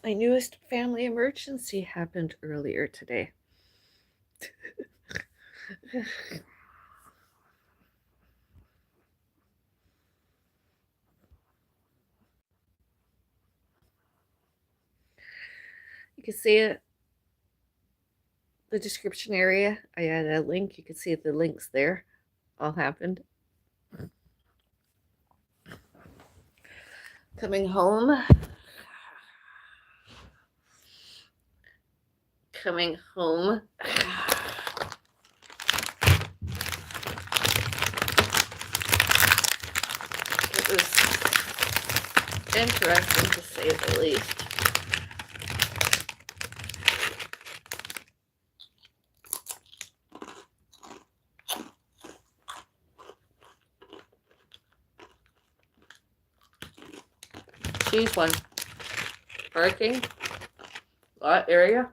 My newest family emergency happened earlier today. You can see it, the description area. I added a link. You can see the links there. All happened. Coming home. Coming home. It was interesting to say the least. Choose one. Parking, lot area,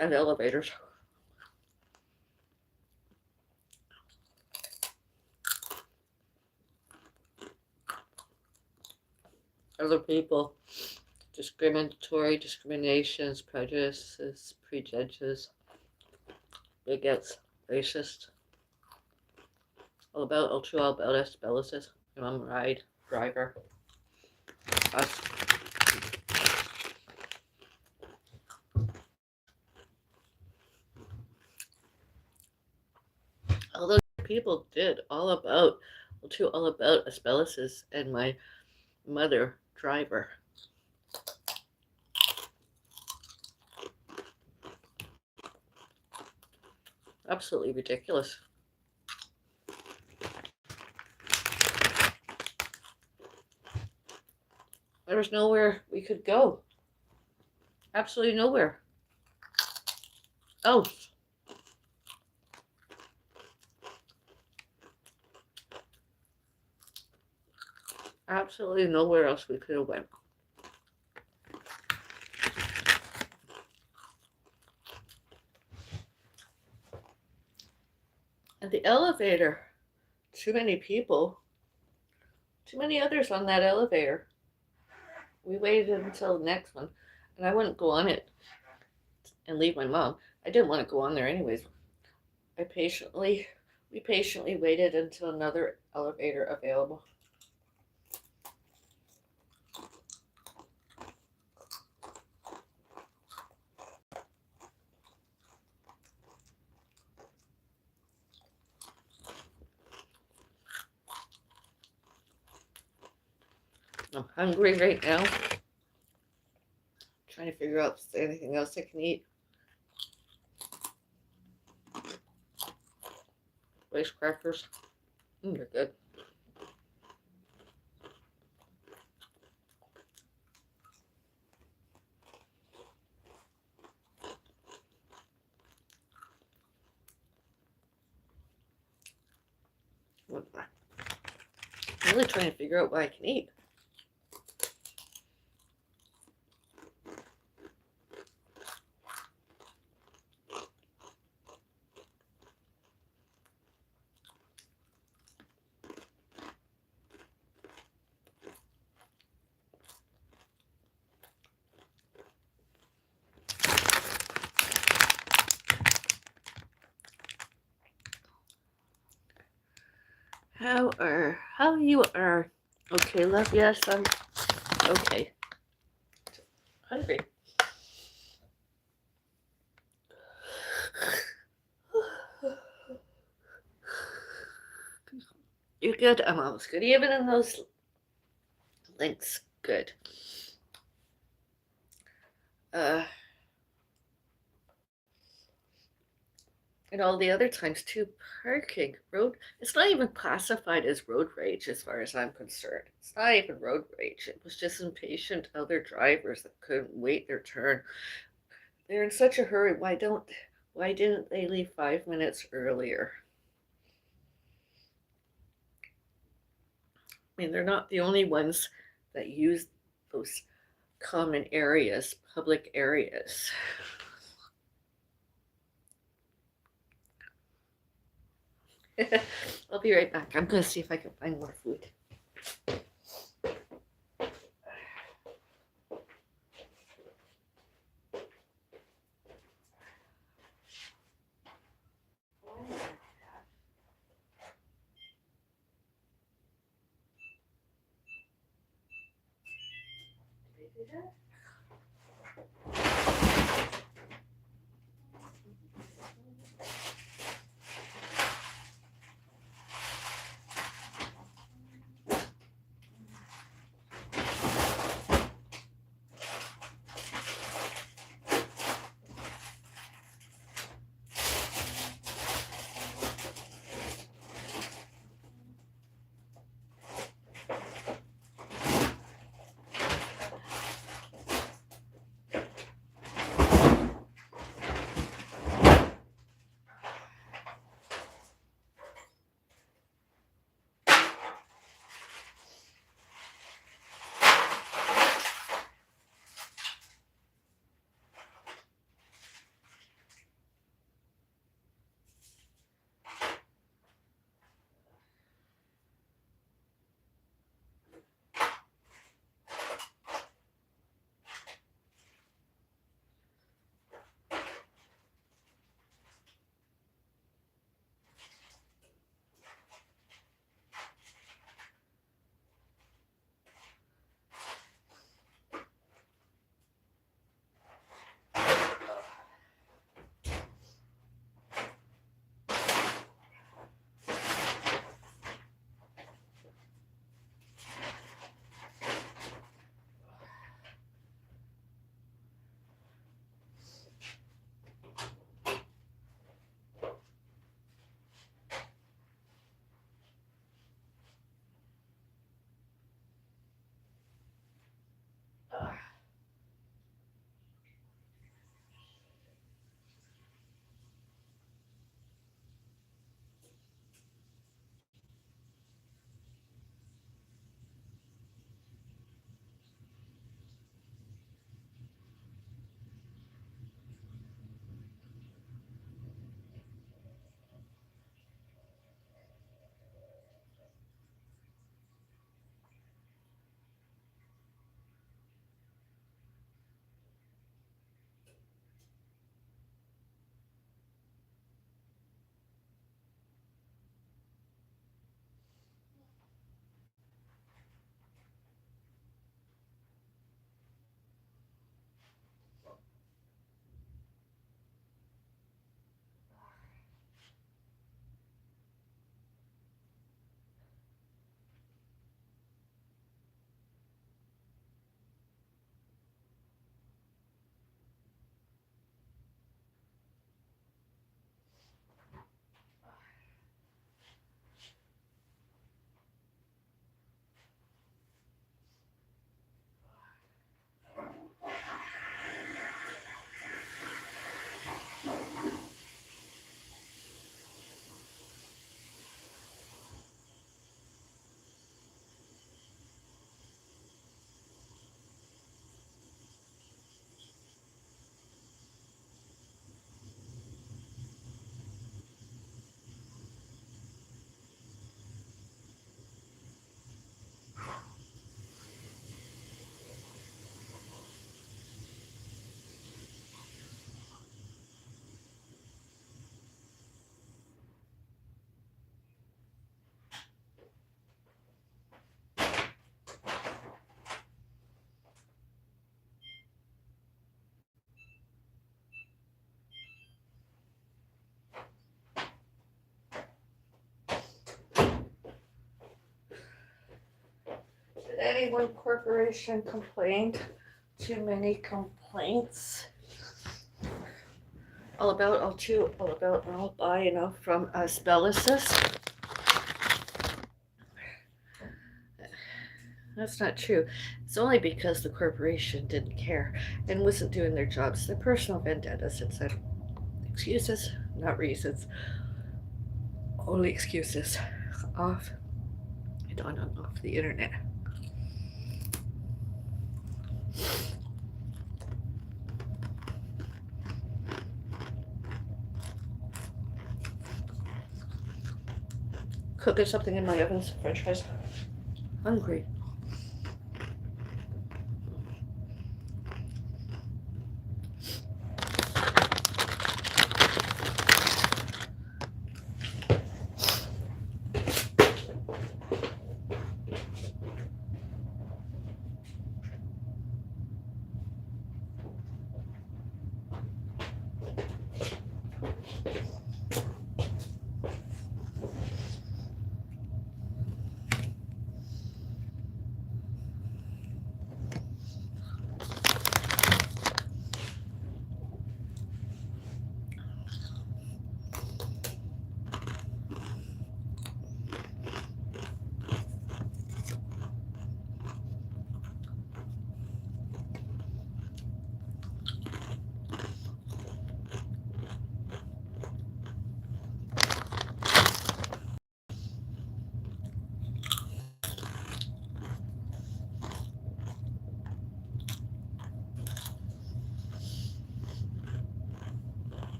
and elevators. Other people, discriminations, prejudices, prejudges, bigots, racist. All about us, Bellises, your mom ride, driver, us. All those people did all about Asbellises and my mother, driver. Absolutely ridiculous. There was nowhere we could go. Absolutely nowhere else. Absolutely nowhere else we could have went. And the elevator, too many people, too many others on that elevator. We waited until the next one, and I wouldn't go on it and leave my mom. I didn't want to go on there anyways. We patiently waited until another elevator available. I'm hungry right now. Trying to figure out if there's anything else I can eat. Rice crackers. They're good. I'm really trying to figure out what I can eat. How you are? Okay, love. Yes, I'm okay. Hungry. You're good. I'm almost good. Even in those links, good. Uh, and all the other times too, parking, road. It's not even classified as road rage as far as I'm concerned. It's not even road rage. It was just impatient other drivers that couldn't wait their turn. They're in such a hurry. Why didn't they leave 5 minutes earlier? I mean, they're not the only ones that use those common areas, public areas. I'll be right back. I'm going to see if I can find more food. Did any one corporation complain? Too many complaints. All about, I'll buy, from Spellicus. That's not true. It's only because the corporation didn't care and wasn't doing their jobs. Their personal vendettas had said excuses, not reasons. Only excuses. Off and on and off the internet. Cooking something in my oven, some french fries. Hungry.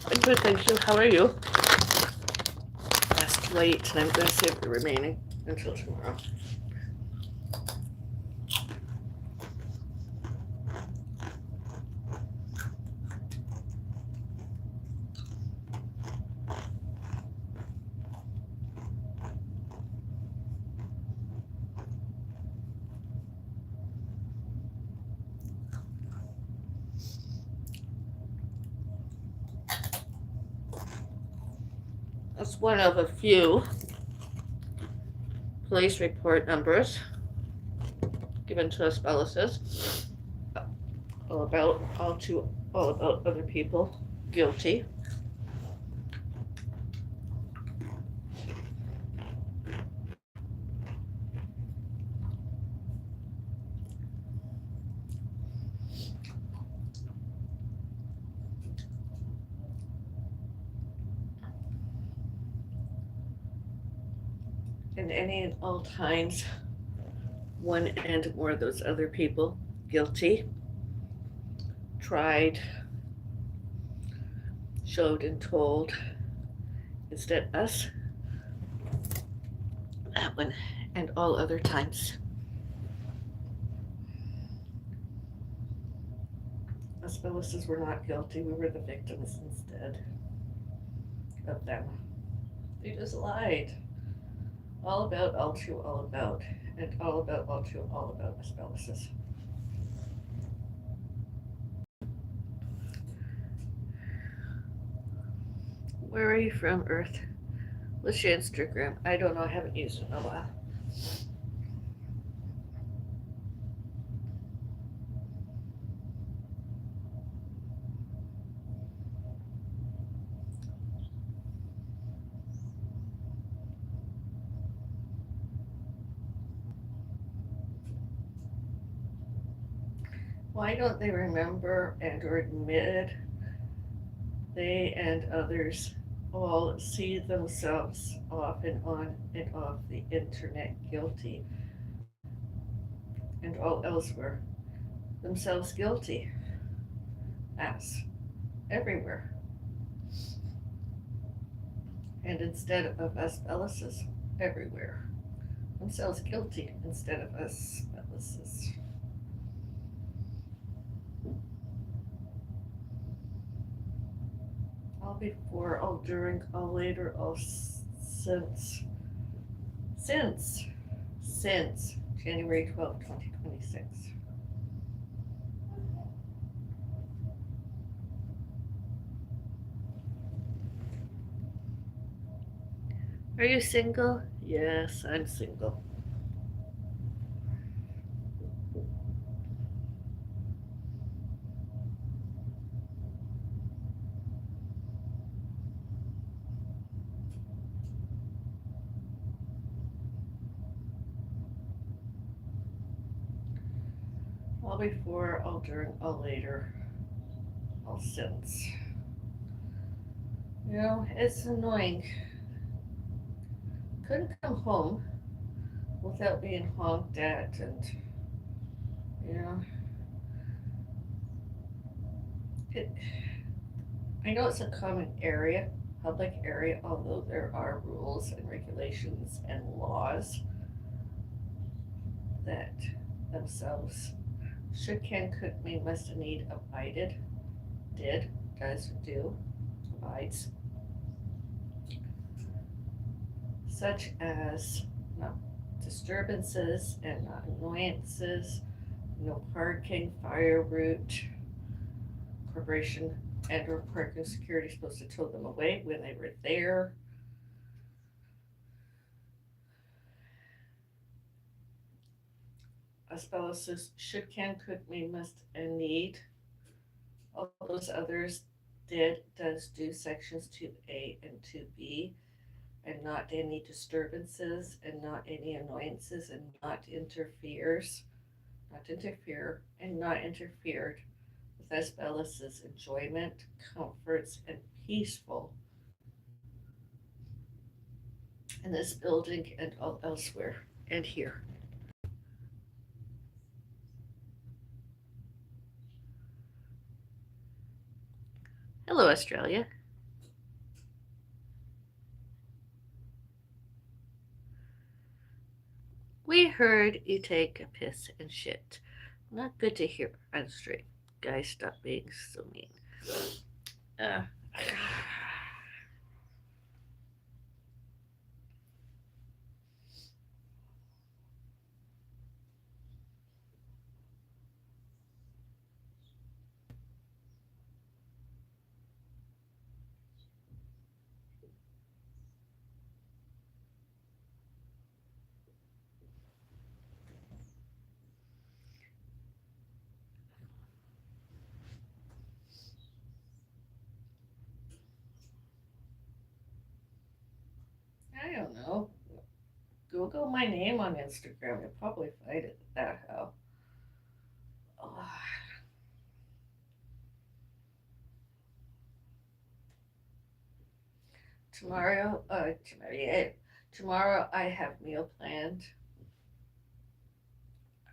I'm good, thank you. How are you? Last late, and I'm going to save the remaining until tomorrow. That's one of a few police report numbers given to us Bellises, all about other people guilty. And any and all times, one and more of those other people guilty, tried, showed, and told. Instead, us, that one, and all other times. Us Phyllises were not guilty, we were the victims instead of them. They just lied. All about, all true, all about, and all about, all true, all about us Phyllises. Where are you from, Earth? What's your Instagram? I don't know, I haven't used it in a while. Why don't they remember and or admit they and others all see themselves off and on and off the internet guilty and all elsewhere themselves guilty as everywhere, and instead of us Bellises everywhere themselves guilty instead of us Bellises. All before, all during, all later, all since since January 12th, 2026. Are you single? Yes, I'm single. All before, all during, all later, all since. You know, it's annoying. Couldn't come home without being honked at, and you know, it. I know it's a common area, public area, although there are rules and regulations and laws that themselves should, can, could, may, must, and need abided, did, does, do, abides, such as no disturbances and not annoyances, no parking, fire route, corporation and or parking security supposed to tow them away when they were there. As Spouses should, can, could, may, must, and need. All those others did, does, do sections 2A and 2B, and not any disturbances and not any annoyances and not interferes, not interfere and not interfered with Asbellus's enjoyment, comforts, and peaceful in this building and all elsewhere and here. Hello, Australia. We heard you take a piss and shit. Not good to hear on stream. Guys, stop being so mean. Uh, I don't know. Google my name on Instagram. You'll probably find it that how. Oh. Yeah. Tomorrow I have meal planned.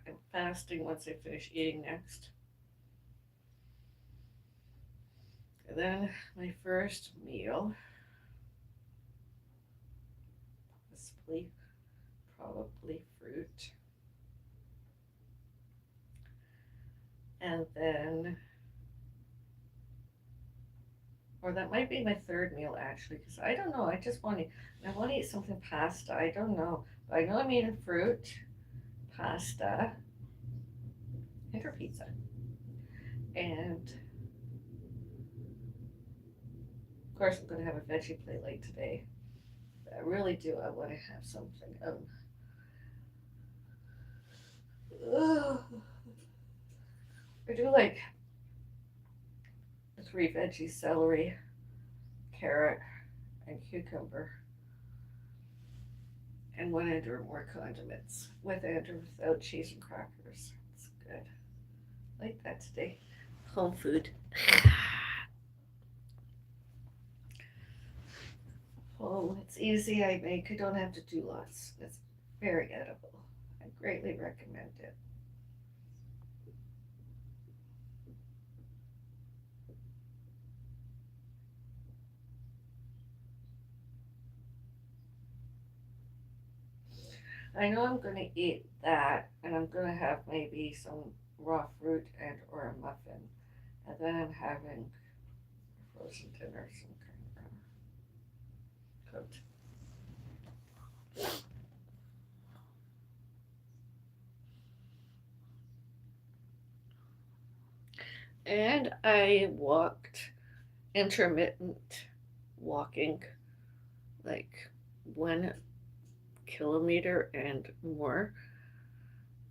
I'm fasting once I finish eating next. And then my first meal, probably fruit. And then, or that might be my third meal actually, because I don't know. I want to eat something pasta. I don't know. But I know I'm eating fruit, pasta, and or pizza. And of course, I'm going to have a veggie plate like today. But I really do. I want to have something. I do like 3 veggies: celery, carrot, and cucumber. And one and or more condiments, with and or without cheese and crackers. It's good. Like that today. Home food. Home. It's easy. I make. I don't have to do lots. It's very edible. I greatly recommend it. I know I'm going to eat that, and I'm going to have maybe some raw fruit and or a muffin, and then I'm having frozen dinner, some kind of cooked. And I walked intermittent walking, like 1 kilometer and more.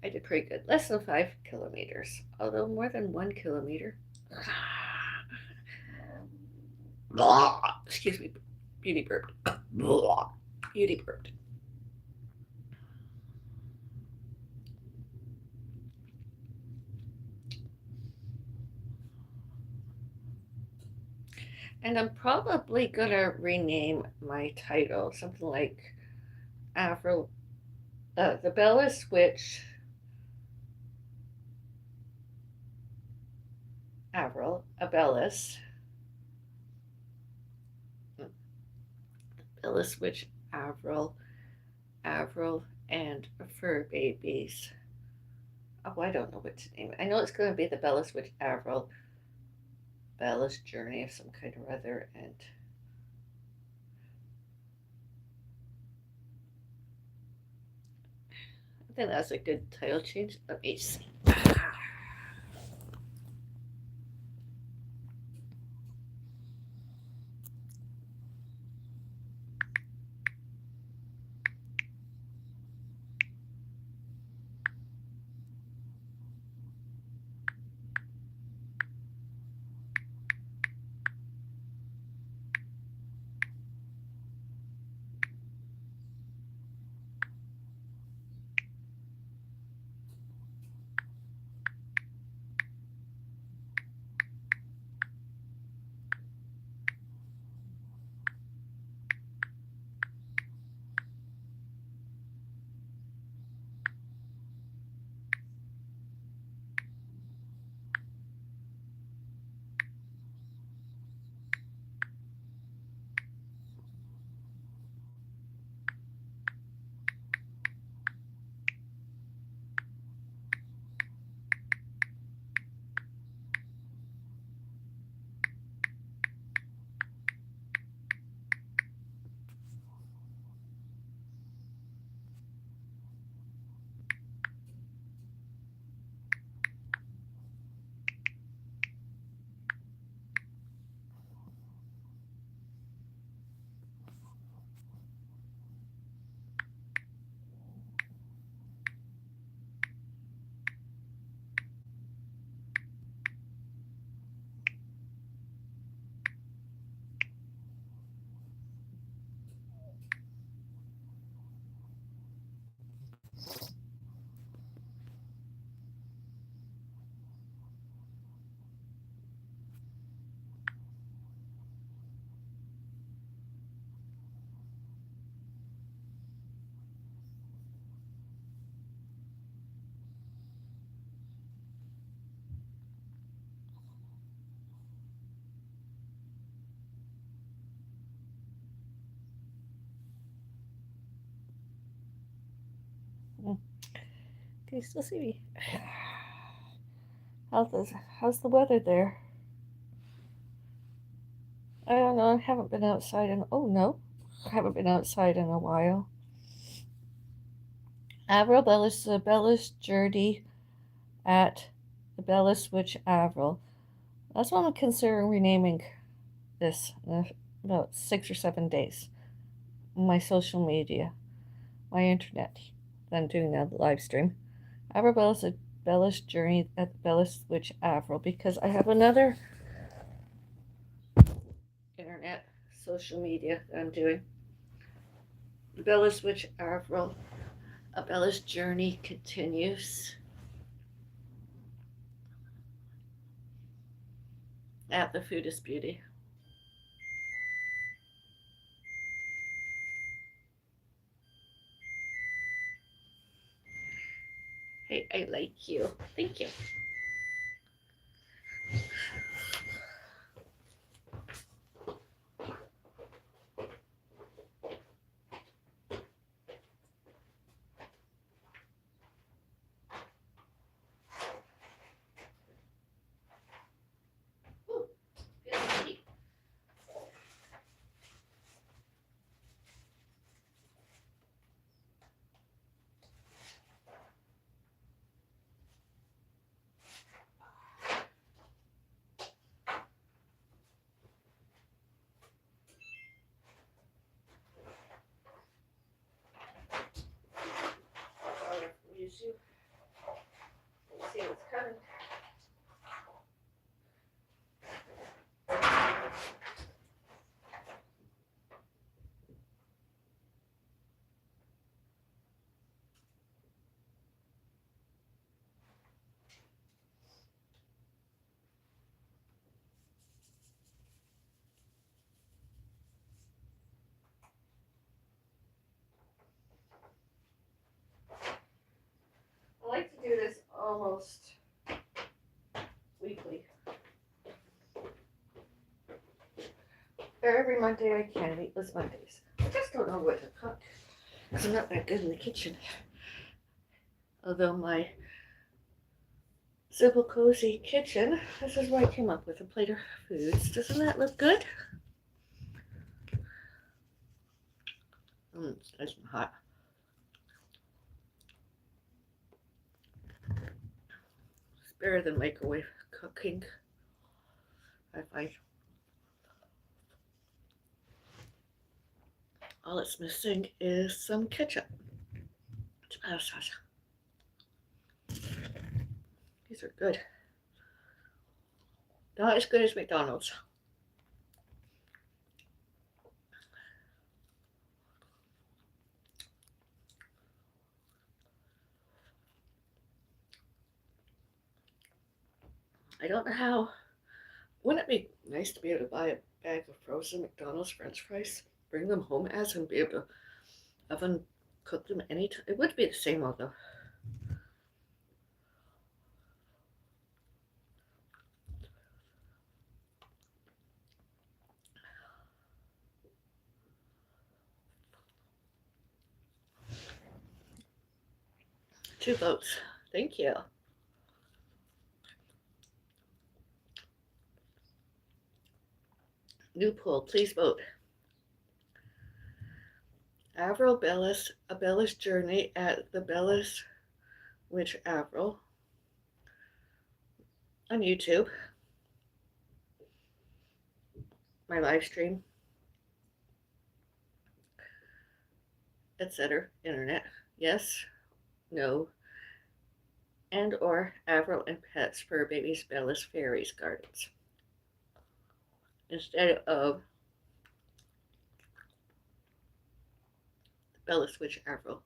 I did pretty good. Less than 5 kilometers, although more than 1 kilometer. Excuse me, beauty burped. Beauty burped. And I'm probably gonna rename my title something like Avril, the Bella Switch, Avril, Abellis, Bella Switch, Avril, Avril, and Fur Babies. Oh, I don't know what to name it. I know it's going to be the Bella Switch, Avril, Bella's Journey of some kind or other, and I think that's a good title change. Let me see. Can you still see me? How's, how's the weather there? I don't know. I haven't been outside in. Oh no, I haven't been outside in a while. Avril Bella's journey at the Bella Switch Avril. That's what I'm considering renaming this in about 6 or 7 days. My social media, my internet. Then doing that live stream. Bella's journey at the Bella Switch Avril because I have another internet social media that I'm doing. Bella Switch Avril. Bella's journey continues at the Food is Beauty. Hey, I like you. Thank you. Ooh, feels neat. Use you. See what's coming. I like to do this almost weekly. Every Monday I can, meatless Mondays. I just don't know what to cook because I'm not that good in the kitchen. Although my simple, cozy kitchen, this is what I came up with, a plate of foods. Doesn't that look good? It's nice and hot. It's better than microwave cooking, I find. All it's missing is some ketchup. Tomato sauce. These are good. Not as good as McDonald's. I don't know how. Wouldn't it be nice to be able to buy a bag of frozen McDonald's French fries, bring them home as, and be able to oven cook them anytime? It would be the same although. 2 votes. Thank you. New poll, please vote. Avril A Bella's Journey at the Bella's Witch Avril on YouTube. My live stream, etc. Internet. Yes, no, and or Avril and Pets for Babies Bella's Fairies Gardens. Instead of Bella's Witch Avril.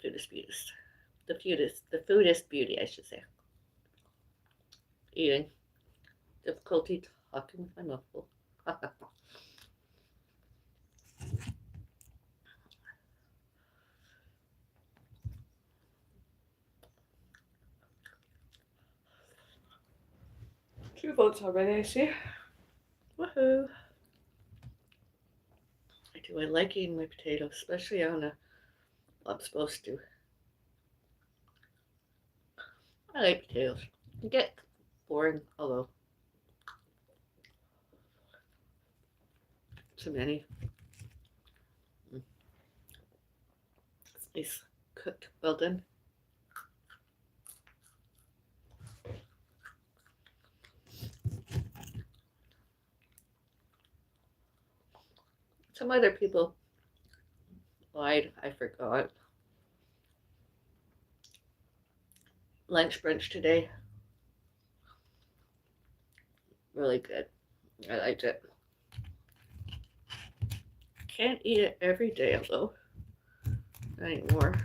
The foodist beauty, I should say. Eating. Difficulty talking with my mouth full. 2 votes already, I see. Woohoo! I like eating my potatoes, especially on a, well, I'm supposed to. I like potatoes. They get boring, although too many. It's nice, cooked, well done. Some other people lied. I forgot. Lunch brunch today. Really good. I liked it. Can't eat it every day, though, anymore,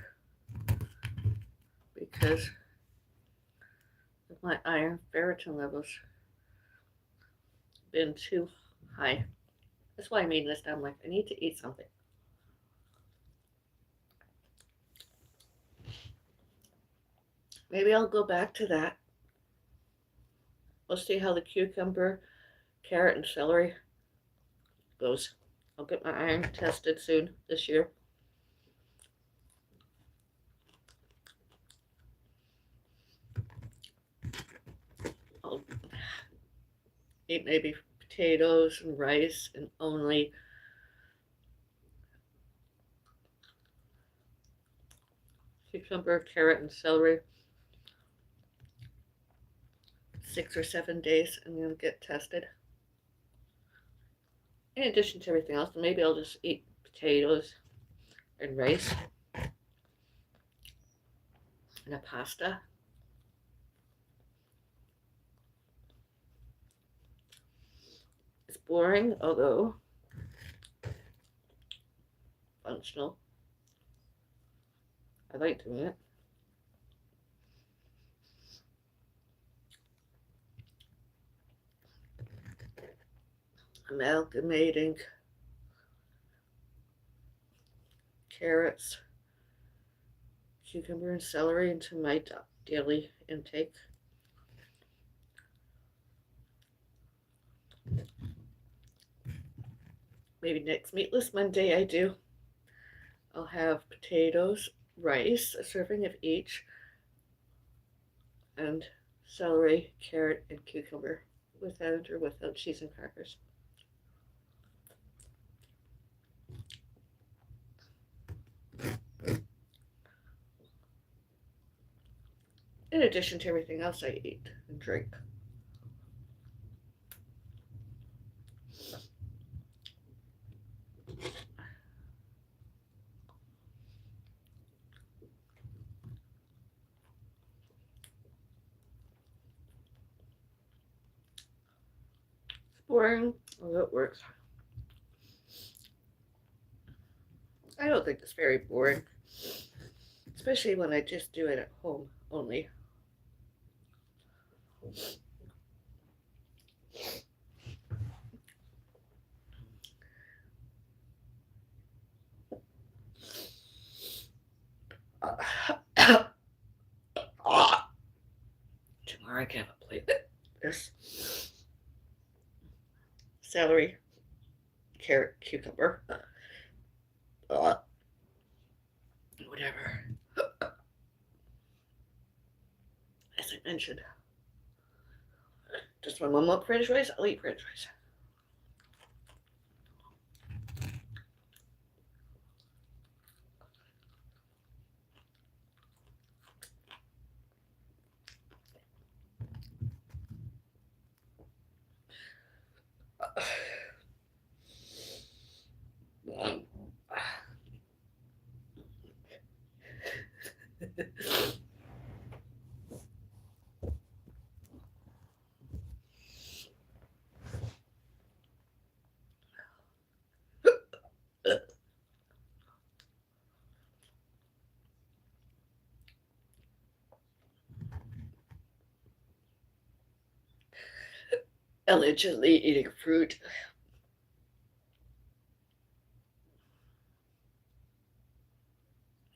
because of my iron ferritin levels been too high. That's why I made this. I'm like, I need to eat something. Maybe I'll go back to that. We'll see how the cucumber, carrot, and celery goes. I'll get my iron tested soon this year. I'll eat maybe potatoes and rice and only cucumber, carrot, and celery 6 or 7 days and then get tested. In addition to everything else, maybe I'll just eat potatoes and rice and a pasta. It's boring, although functional. I like doing it. Amalgamating carrots, cucumber, and celery into my daily intake. Maybe next Meatless Monday I do. I'll have potatoes, rice, a serving of each, and celery, carrot, and cucumber, without or without cheese and crackers. In addition to everything else I eat and drink. It's boring, although it works. I don't think it's very boring, especially when I just do it at home only. Tomorrow I can have a plate of this celery, carrot, cucumber, whatever. As I mentioned, just when I'm up french fries, I'll eat french fries. Allegedly eating fruit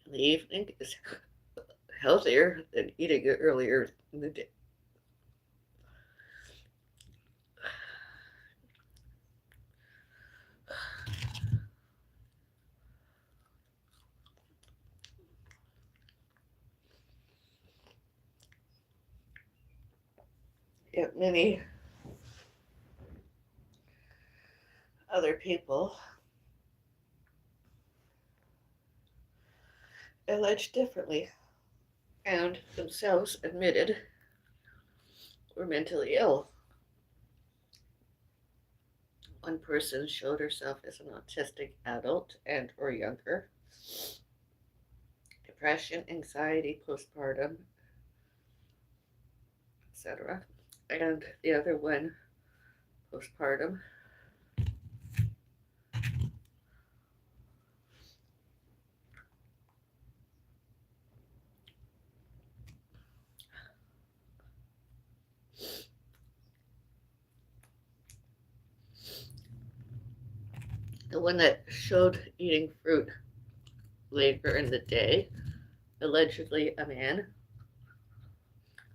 in the evening is healthier than eating it earlier in the day. get many other people alleged differently and themselves admitted were mentally ill. One person showed herself as an autistic adult and or younger, depression, anxiety, postpartum, etc. And the other one, postpartum. The one that showed eating fruit later in the day, allegedly a man,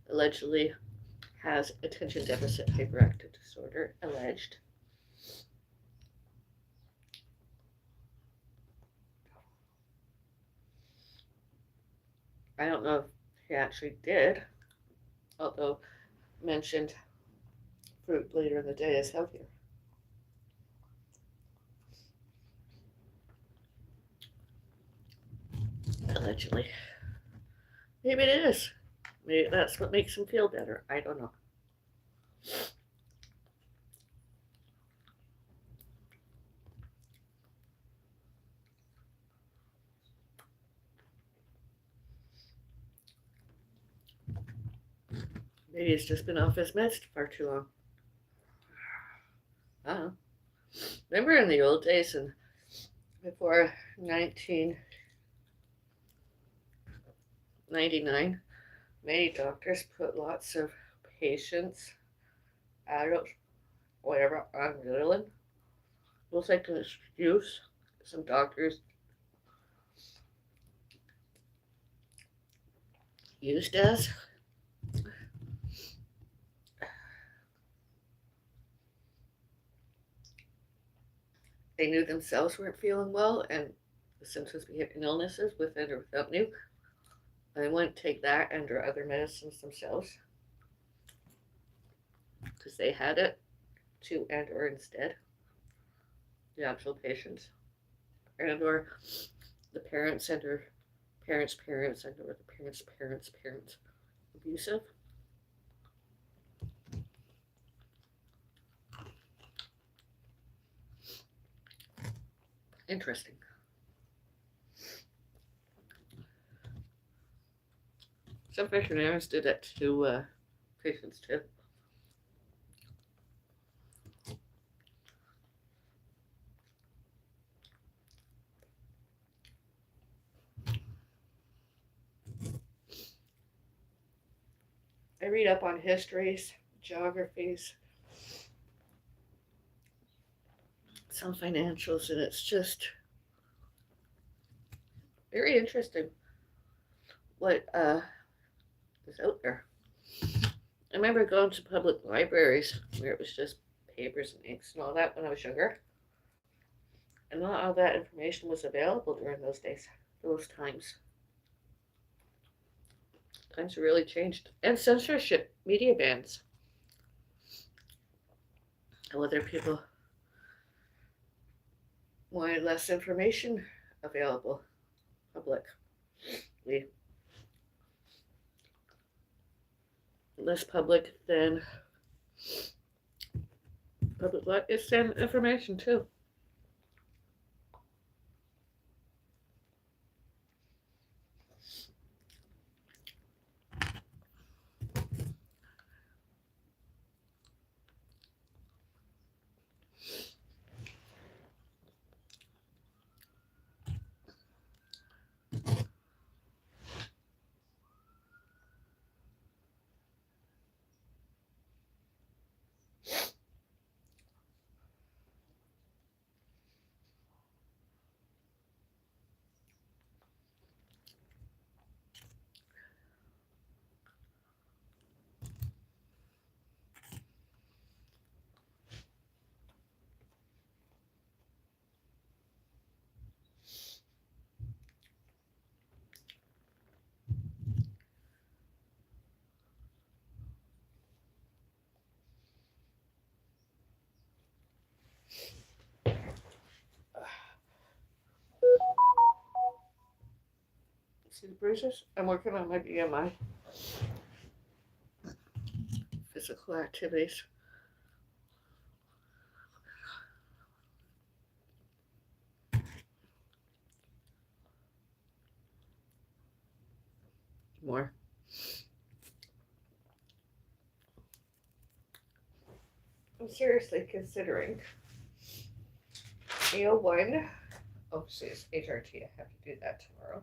allegedly has attention deficit hyperactive disorder, alleged. I don't know if he actually did, although mentioned fruit later in the day is healthier. Allegedly. Maybe it is. Maybe that's what makes him feel better. I don't know. Maybe he's just been off his meds for too long. I don't know. Remember in the old days and before 1999, many doctors put lots of patients, adults, whatever, on Ritalin. It was like an excuse. Some doctors used as. They knew themselves weren't feeling well and the symptoms became illnesses within or without new. They wouldn't take that and or other medicines themselves because they had it to and or instead the actual patients and or the parents and or parents and or the parents abusive. Interesting. Some veterinarians did it to patients too. I read up on histories, geographies, some financials, and it's just very interesting what is out there. I remember going to public libraries where it was just papers and inks and all that when I was younger. And not all that information was available during those days, those times. Times have really changed. And censorship, media bans. And whether people wanted less information available publicly. Less public than public is send information too. See the bruises? I'm working on my BMI, physical activities. More. I'm seriously considering AO1. Oh, she's HRT. I have to do that tomorrow.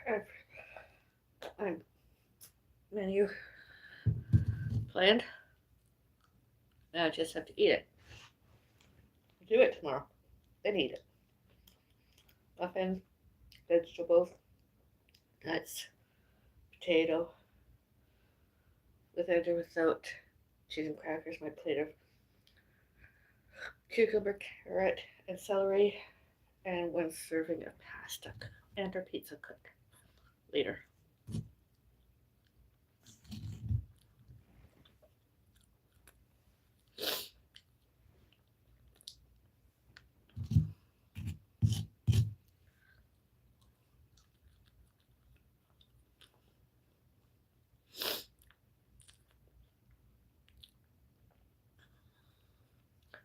Okay. I'm menu planned. Now I just have to eat it. Do it tomorrow. Then eat it. Muffin, vegetables, nuts, potato, with or without cheese and crackers. My plate of cucumber, carrot, and celery, and one serving of pasta and our pizza cook later.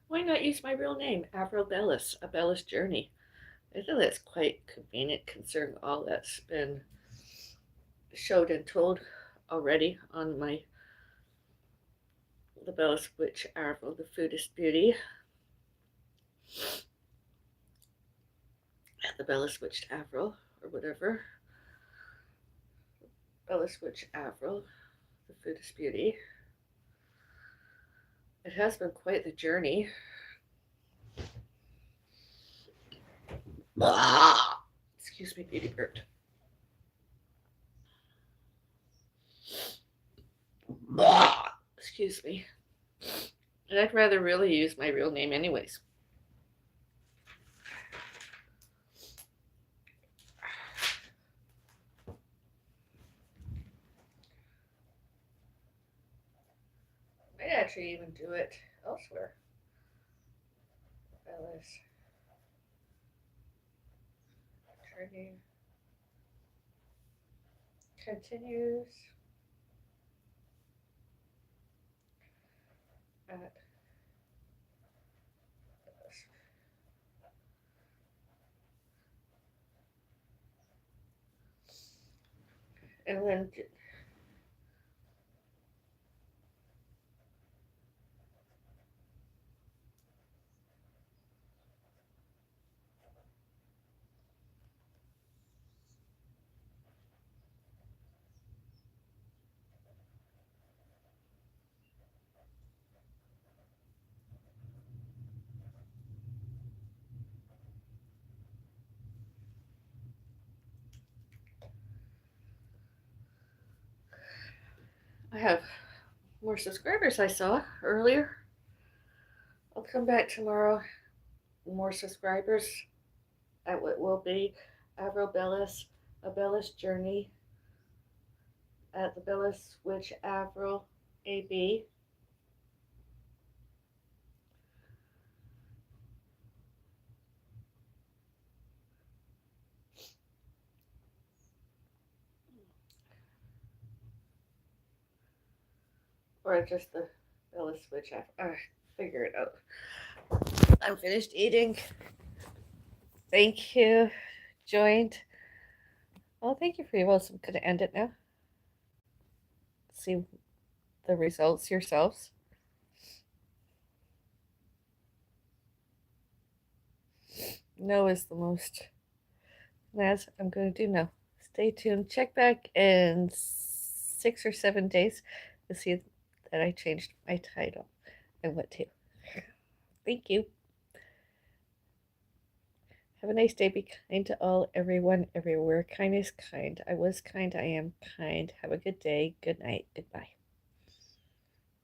Why not use my real name, Avril Bellis, A Bellis Journey? I think that's quite convenient considering all that's been showed and told already on my The Bellis Witch Avril, The Foodist Beauty, The Bellis Witch Avril, or whatever. Bellis Witch Avril, The Foodist Beauty. It has been quite the journey. Excuse me, beauty burped. Excuse me. And I'd rather really use my real name anyways. Might actually even do it elsewhere. Bellis. Journey continues at and then I have more subscribers I saw earlier. I'll come back tomorrow. More subscribers at what will be Avril Bellis, a Bellis journey at the Bellis Witch Avril AB. Or just the Bellis Witch Avril. Figure it out. I'm finished eating. Thank you. Joined. Well, thank you for your votes. I'm going to end it now. See the results yourselves. No is the most. As I'm going to do now. Stay tuned. Check back in 6 or 7 days to see that I changed my title and what to. Thank you. Have a nice day. Be kind to all, everyone, everywhere. Kindness, kind. I was kind. I am kind. Have a good day. Good night. Goodbye.